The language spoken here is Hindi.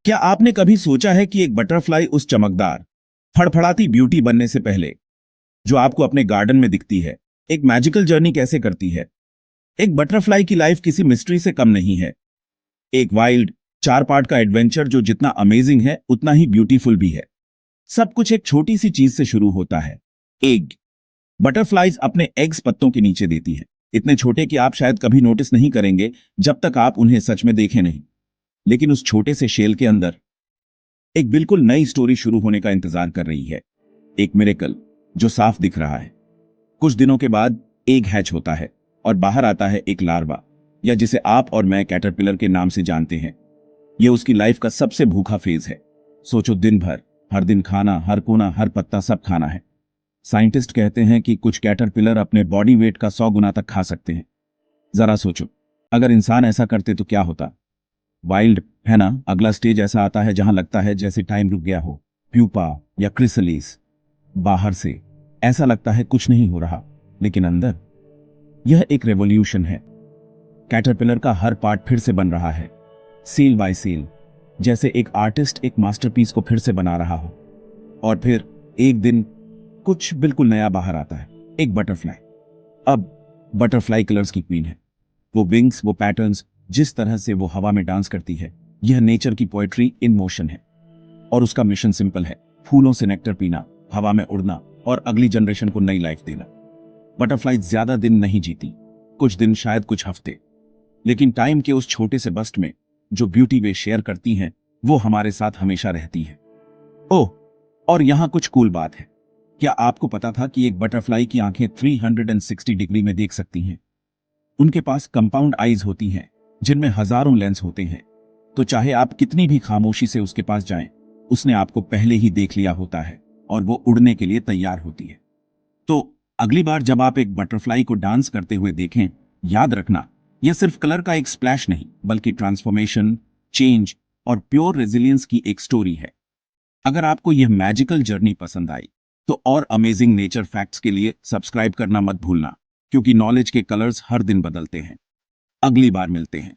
क्या आपने कभी सोचा है कि एक बटरफ्लाई उस चमकदार, फड़फड़ाती ब्यूटी बनने से पहले, जो आपको अपने गार्डन में दिखती है, एक मैजिकल जर्नी कैसे करती है? एक बटरफ्लाई की लाइफ किसी मिस्ट्री से कम नहीं है। एक वाइल्ड, 4 पार्ट का एडवेंचर जो जितना अमेजिंग है, उतना ही ब्यूटीफुल भी है। सब कुछ एक छोटी सी चीज से शुरू होता है। एग। बटरफ्लाइज अपने एग्स पत्तों के नीचे देती है। इतने छोटे कि आप शायद कभी नोटिस नहीं करेंगे जब तक आप उन्हें सच में देखें नहीं। लेकिन उस छोटे से शेल के अंदर एक बिल्कुल नई स्टोरी शुरू होने का इंतजार कर रही है। एक मिरेकल जो साफ दिख रहा है। कुछ दिनों के बाद एग हैच होता है और बाहर आता है एक लार्वा, या जिसे आप और मैं कैटरपिलर के नाम से जानते हैं। यह उसकी लाइफ का सबसे भूखा फेज है। सोचो, दिन भर, हर दिन खाना, हर कोना, हर पत्ता, सब खाना है। साइंटिस्ट कहते हैं कि कुछ कैटरपिलर अपने बॉडी वेट का 100 गुना तक खा सकते हैं। जरा सोचो, अगर इंसान ऐसा करते तो क्या होता? वाइल्ड, है ना? अगला स्टेज ऐसा आता है जहां लगता है जैसे टाइम रुक गया हो। प्यूपा या क्रिसलीस। बाहर से ऐसा लगता है कुछ नहीं हो रहा, लेकिन अंदर यह एक रेवोल्यूशन है। कैटरपिलर का हर पार्ट फिर से बन रहा है, सील बाय सील, जैसे एक आर्टिस्ट एक मास्टरपीस को फिर से बना रहा हो। और फिर एक दिन कुछ बिल्कुल नया बाहर आता है। एक बटरफ्लाई। अब बटरफ्लाई कलर्स की क्वीन है। वो विंग्स, वो पैटर्न्स, जिस तरह से वो हवा में डांस करती है, यह नेचर की पोएट्री इन मोशन है। और उसका मिशन सिंपल है, फूलों से नेक्टर पीना, हवा में उड़ना और अगली जनरेशन को नई लाइफ देना। बटरफ्लाई ज्यादा दिन नहीं जीती, कुछ दिन, शायद कुछ हफ्ते। लेकिन टाइम के उस छोटे से बस्ट में जो ब्यूटी वे शेयर करती हैं, वो हमारे साथ हमेशा रहती है। ओह, और यहां कुछ कूल बात है। क्या आपको पता था कि एक बटरफ्लाई की आंखें 360 डिग्री में देख सकती हैं? उनके पास कंपाउंड आईज होती हैं, जिनमें हजारों लेंस होते हैं। तो चाहे आप कितनी भी खामोशी से उसके पास जाएं, उसने आपको पहले ही देख लिया होता है और वो उड़ने के लिए तैयार होती है। तो अगली बार जब आप एक बटरफ्लाई को डांस करते हुए देखें, याद रखना, यह सिर्फ कलर का एक स्प्लैश नहीं, बल्कि ट्रांसफॉर्मेशन, चेंज और प्योर रेजिलियंस की एक स्टोरी है। अगर आपको यह मैजिकल जर्नी पसंद आई, तो और अमेजिंग नेचर फैक्ट्स के लिए सब्सक्राइब करना मत भूलना, क्योंकि नॉलेज के कलर्स हर दिन बदलते हैं। अगली बार मिलते हैं।